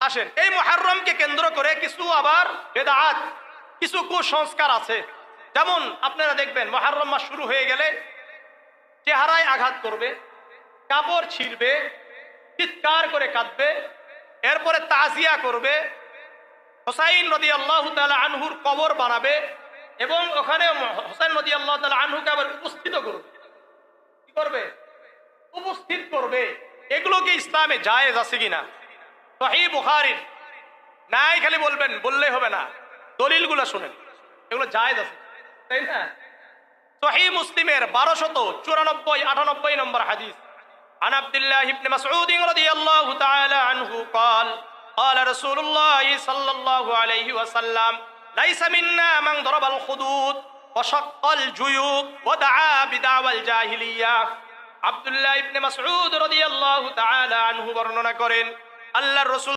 আসেন, এই মুহররমকে কেন্দ্র করে কিছু আবার বেদাত, কিছু কুসংস্কার আছে। যেমন আপনারা দেখবেন মুহররম মাস শুরু হয়ে গেলে চেহারায় আঘাত করবে, কাপড় ছিঁড়বে, চিৎকার করে কাঁদবে, এরপরে তাজিয়া করবে, হুসাইন রাদিয়াল্লাহু তাআলা আনহুর কবর বানাবে এবং ওখানে হুসাইন রাদিয়াল্লাহু তাআলা আনহুকে আবার উপস্থিত করবে। কি করবে? উপস্থিত করবে। এগুলো কি ইসলামে জায়েজ আছে কিনা? সহিহ বুখারীর নাই খালি বলবেন, বললেই হবে না, দলিলগুলো শুনেন, এগুলো জায়েজ আছে, তাই না? সহিহ মুসলিমের 1294-98 নম্বর হাদিস, عن عبد الله بن مسعود رضي الله تعالى عنه قال قال رسول الله صلى الله عليه وسلم ليس منا من ضرب الخدود وشق الجيوب ودعا بدعوى الجاهلية। আব্দুল্লাহ ইবনে মাসউদ রাদিয়াল্লাহু তাআলা আনহু বর্ণনা করেন, আল্লাহর রাসূল